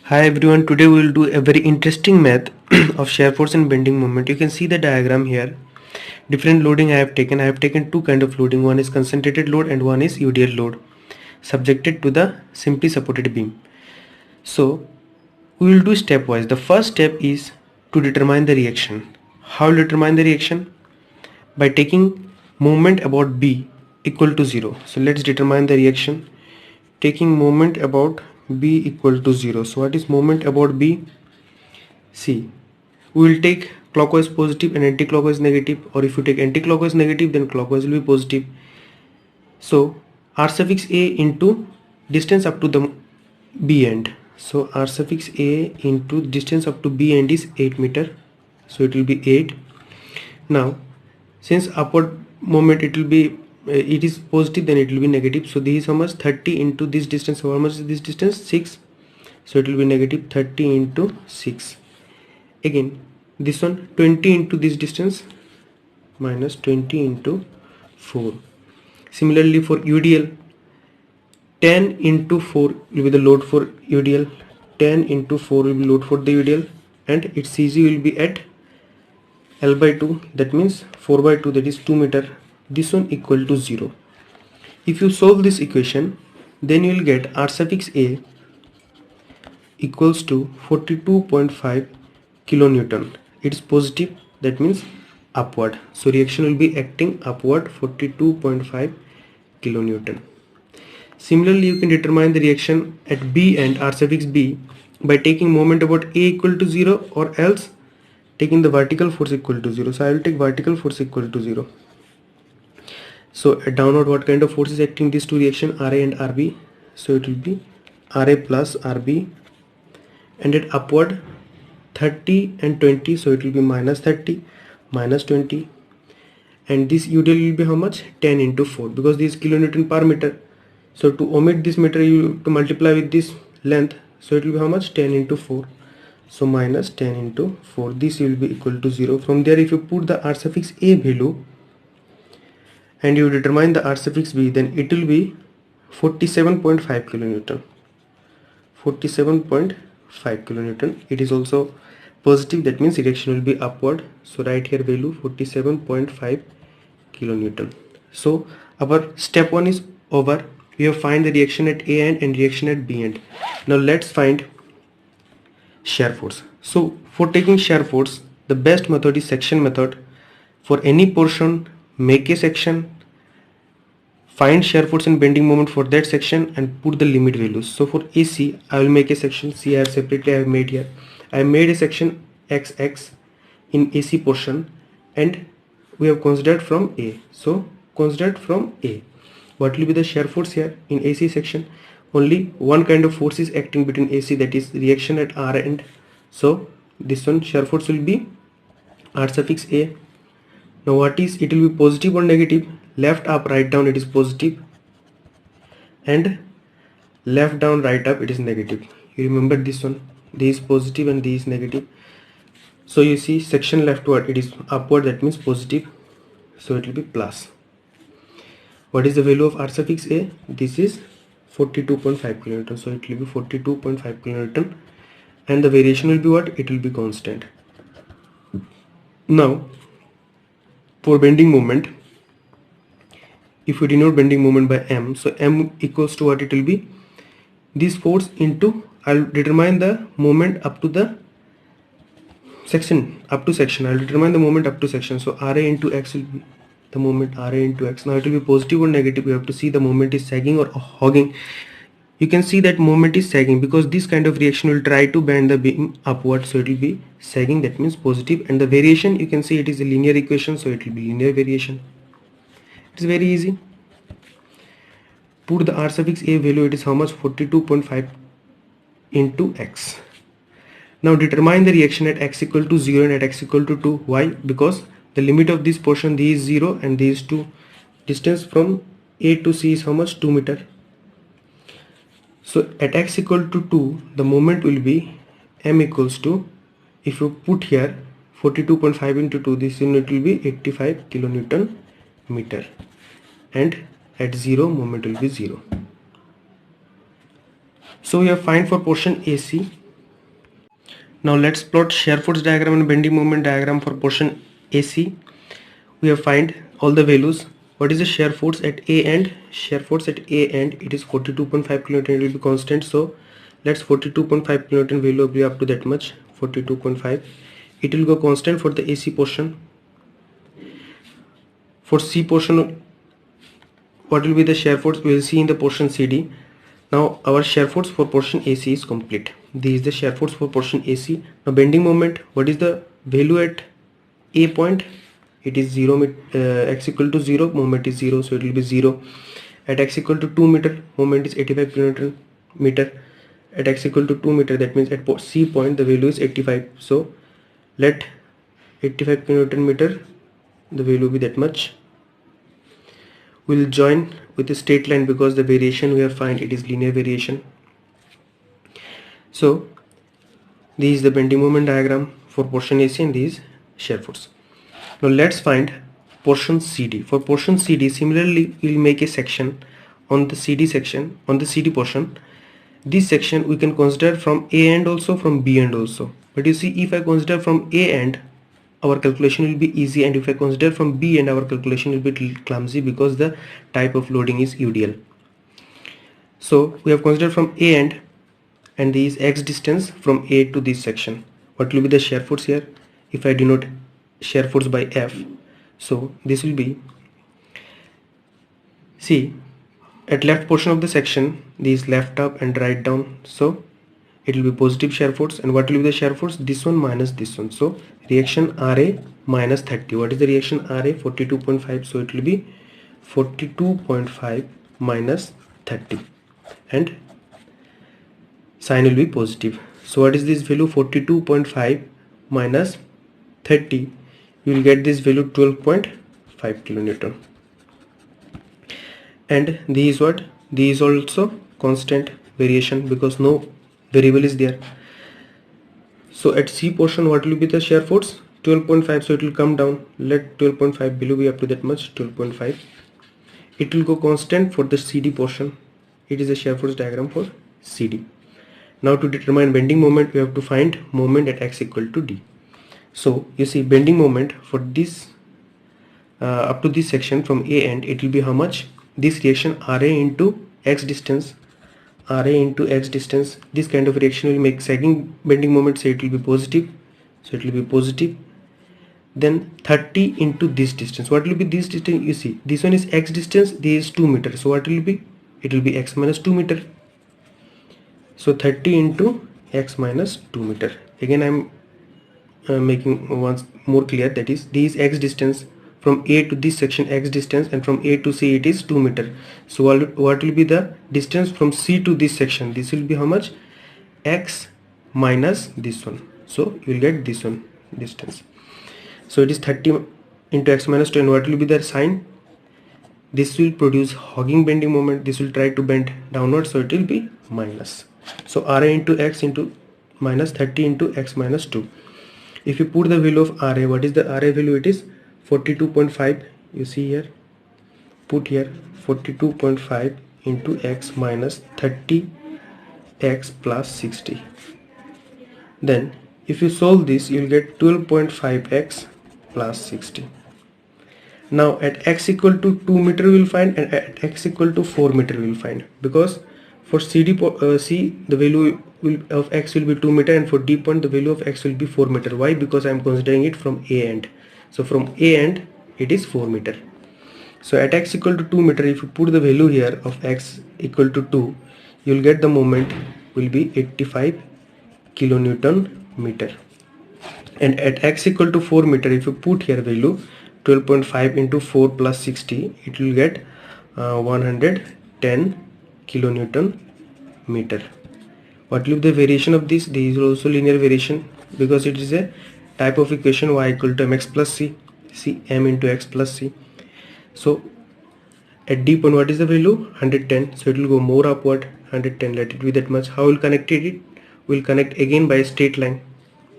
Hi everyone, today we will do a very interesting math of shear force and bending moment. You can see the diagram here. Different loading I have taken. I have taken two kind of loading. One is concentrated load and one is UDL load subjected to the simply supported beam. So we will do stepwise. The first step is to determine the reaction. How to determine the reaction? By taking moment about B equal to 0. So let's determine the reaction. Taking moment about B equal to 0. So what is moment about B? See, we will take clockwise positive and anti-clockwise negative, or if you take anti-clockwise negative then clockwise will be positive. So r suffix a into distance up to the B end. So r suffix a into distance up to B end is 8 meter. So it will be 8. Now since upward moment it is positive, then it will be negative. So this is how much? 30 into this distance. So how much is this distance? 6. So it will be negative 30 into 6. Again this one 20 into this distance minus 20 into 4. Similarly for UDL, 10 into 4 will be the load for UDL, 10 into 4 will be load for the UDL, and its CG will be at L by 2, that means 4 by 2, that is 2 meter. This one equal to 0. If you solve this equation, then you will get R suffix A equals to 42.5 kilonewton. It's positive, that means upward. So reaction will be acting upward, 42.5 kilonewton. Similarly, you can determine the reaction at B and R suffix B by taking moment about A equal to 0, or else taking the vertical force equal to 0. So I will take vertical force equal to 0. So at downward, what kind of force is acting these two reaction, RA and RB? So it will be RA plus RB, and at upward 30 and 20, so it will be minus 30 minus 20, and this UDL will be how much? 10 into 4, because this is kilonewton per meter. So to omit this meter, you to multiply with this length, so it will be how much? 10 into 4. So minus 10 into 4, this will be equal to 0. From there, if you put the R suffix A value and you determine the R suffix B, then it will be 47.5 kilonewton. 47.5 kilonewton. It is also positive, that means reaction will be upward. So write here value 47.5 kilonewton. So our step 1 is over. We have find the reaction at A end and reaction at B end. Now let's find shear force. So for taking shear force, the best method is section method. For any portion, make a section, find shear force and bending moment for that section, and put the limit values. So for AC, I will make a section. See, I have separately I have made here. I have made a section XX in AC portion, and we have considered from A. So considered from A. What will be the shear force here in AC section? Only one kind of force is acting between AC, that is reaction at R end. So this one shear force will be R suffix A. Now what is, it will be positive or negative? Left up, right down, it is positive, and left down, right up, it is negative. You remember this one, this is positive and this is negative. So you see section leftward, it is upward, that means positive, so it will be plus. What is the value of R suffix A? This is 42.5 kilonewton, so it will be 42.5 kilonewton, and the variation will be what? It will be constant. Now for bending moment, if we denote bending moment by M, so M equals to what? It will be this force into, I'll determine the moment up to the section, I'll determine the moment up to section. So RA into X will be the moment, RA into X. Now it will be positive or negative. We have to see the moment is sagging or hogging. You can see that moment is sagging because this kind of reaction will try to bend the beam upward, so it will be sagging, that means positive. And the variation, you can see it is a linear equation, so it will be linear variation. It's very easy. Put the R suffix A value, it is how much? 42.5 into X. Now determine the reaction at X equal to 0 and at X equal to 2. Why? Because the limit of this portion, this is 0 and this is 2. Distance from A to C is how much? 2 meter. So at X equal to 2, the moment will be M equals to, if you put here 42.5 into 2, this unit will be 85 kilonewton meter, and at 0 moment will be 0. So we have find for portion AC Now let's plot shear force diagram and bending moment diagram for portion AC. We have find all the values. What is the shear force at A end? Shear force at A end, it is 42.5 kN. It will be constant, so let's 42.5 kN value will be up to that much, 42.5. It will go constant for the AC portion. For C portion, what will be the shear force? We will see in the portion CD. Now our shear force for portion AC is complete. This is the shear force for portion AC. Now bending moment, what is the value at A point? It is 0, x equal to 0, moment is 0, so it will be 0. At x equal to 2 meter, moment is 85 kN meter. At x equal to 2 meter, that means at C point the value is 85. So let 85 kN meter, the value be that much. We'll join with a straight line because the variation we have find, it is linear variation. So this is the bending moment diagram for portion AC and this is shear force. Now let's find portion CD. For portion CD, similarly we'll make a section on the CD section, on the CD portion. This section we can consider from A end also, from B end also. But you see, if I consider from A end, our calculation will be easy, and if I consider from B end, our calculation will be clumsy because the type of loading is UDL. So we have considered from A end, and this x distance from A to this section. What will be the shear force here? If I denote shear force by F, so this will be, see, at left portion of the section, this left up and right down, so it will be positive shear force. And what will be the shear force? This one minus this one, so reaction RA minus 30. What is the reaction RA? 42.5, so it will be 42.5 minus 30, and sign will be positive. So what is this value? 42.5 minus 30, you will get this value 12.5 kilonewton. And this is what? This is also constant variation because no variable is there. So at C portion, what will be the shear force? 12.5, so it will come down. Let 12.5 below be up to that much, 12.5. It will go constant for the CD portion. It is a shear force diagram for CD. Now to determine bending moment, we have to find moment at x equal to d. So you see, bending moment for this up to this section from A end, it will be how much? This reaction RA into x distance, RA into x distance, this kind of reaction will make sagging bending moment, say it will be positive, so it will be positive. Then 30 into this distance. What will be this distance? You see, this one is x distance, this is 2 meters, so what will be? It will be x minus 2 meter. So 30 into x minus 2 meter. Again I am making once more clear, that is, this x distance from A to this section, x distance, and from A to C it is 2 meter. So what will be the distance from C to this section? This will be how much? X minus this one, so you will get this one distance. So it is 30 into x minus 2, and what will be the sign? This will produce hogging bending moment. This will try to bend downward, so it will be minus. So RA into x into minus 30 into x minus 2. If you put the value of RA, what is the RA value? It is 42.5. You see here, put here 42.5 into x minus 30 x plus 60. Then if you solve this, you will get 12.5x plus 60. Now at x equal to 2 meter we will find, and at x equal to 4 meter we will find, because for CD C the value of x will be 2 meter, and for D point the value of x will be 4 meter. Why? Because I am considering it from A end. So from A end it is 4 meter. So at x equal to 2 meter, if you put the value here of x equal to 2, you will get the moment will be 85 kilonewton meter. And at x equal to 4 meter, if you put here value 12.5 into 4 plus 60, it will get 110 kilonewton meter. What will be the variation of this? This is also linear variation because it is a type of equation y equal to mx plus c, m into x plus c. So at D point, what is the value? 110, so it will go more upward, 110, let it be that much. How will connect it? We'll connect again by a straight line.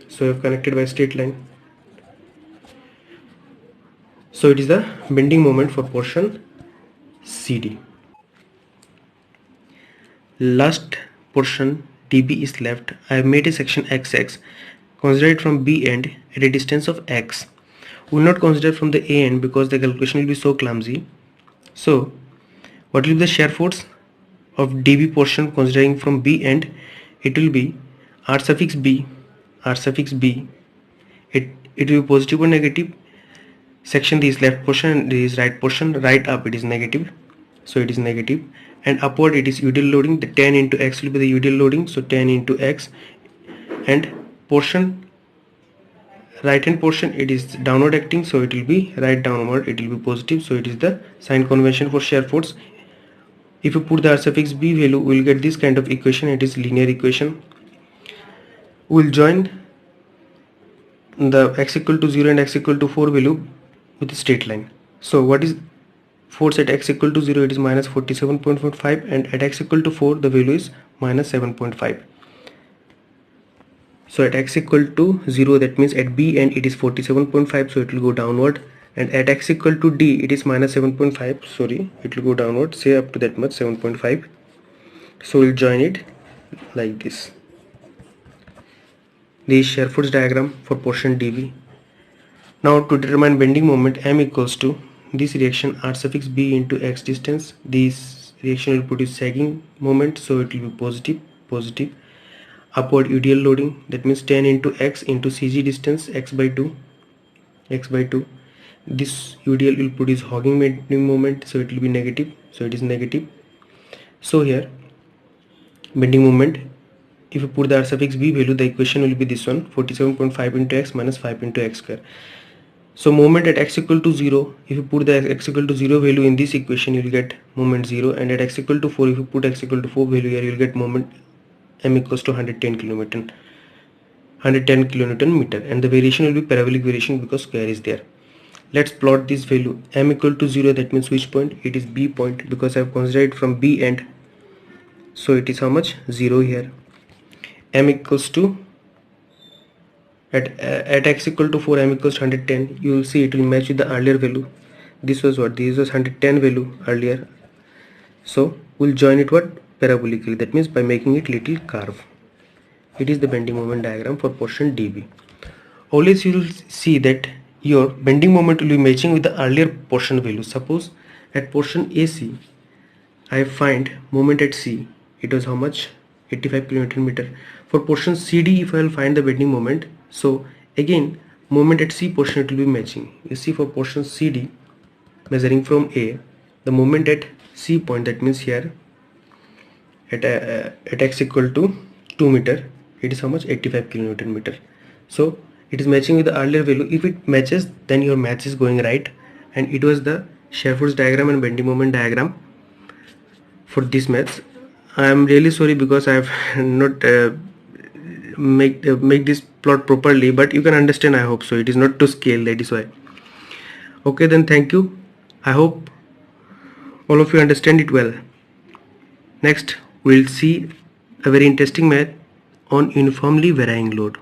So we have connected by a straight line. So it is the bending moment for portion CD. Last portion DB is left. I have made a section XX. Consider it from B end at a distance of x. We will not consider from the A end because the calculation will be so clumsy. So what will be the shear force of dB portion considering from B end? It will be r suffix b, it will be positive or negative. Section this left portion and this right portion, right up it is negative, so it is negative, and upward it is UDL loading. The 10 into x will be the UDL loading, so 10 into x, and portion, right hand portion, it is downward acting, so it will be right downward, it will be positive, so it is the sign convention for shear force. If you put the r suffix b value, we will get this kind of equation. It is linear equation. We will join the x equal to 0 and x equal to 4 value with a straight line. So what is force at x equal to 0? It is minus 47.5, and at x equal to 4 the value is minus 7.5. So at x equal to 0, that means at b end it is 47.5, so it will go downward, and at x equal to d it is minus 7.5, sorry, it will go downward, say up to that much, 7.5. so we'll join it like this. This is shear force diagram for portion dB. Now to determine bending moment, m equals to this reaction r suffix b into x distance. This reaction will produce sagging moment, so it will be positive. Upward UDL loading, that means 10 into x into cg distance, x by 2. This UDL will produce hogging bending moment, so it will be negative, so it is negative. So here bending moment, if you put the r suffix b value, the equation will be this one, 47.5 into x minus 5 into x square. So moment at x equal to 0, if you put the x equal to 0 value in this equation, you will get moment 0, and at x equal to 4, if you put x equal to 4 value here, you will get moment m equals to 110 kilonewton meter, and the variation will be parabolic variation because square is there. Let's plot this value. M equal to 0, that means which point? It is B point, because I have considered it from B end, so it is how much? 0 here. M equals to at x equal to 4, m equals to 110. You will see it will match with the earlier value. This was what? This was 110 value earlier. So we'll join it what? Parabolically, that means by making it little curve. It is the bending moment diagram for portion dB. Always you will see that your bending moment will be matching with the earlier portion value. Suppose at portion AC, I find moment at C, it was how much? 85 kN meter. For portion CD, if I will find the bending moment, so again moment at C portion it will be matching. You see, for portion CD, measuring from A, the moment at C point, that means here at x equal to 2 meter, it is how much? 85 kN meter. So it is matching with the earlier value. If it matches, then your match is going right, and it was the shear force diagram and bending moment diagram for this maths. I am really sorry because I have not make this plot properly, but you can understand, I hope so. It is not to scale, that is why. Okay, then thank you. I hope all of you understand it well. Next we'll see a very interesting math on uniformly varying load.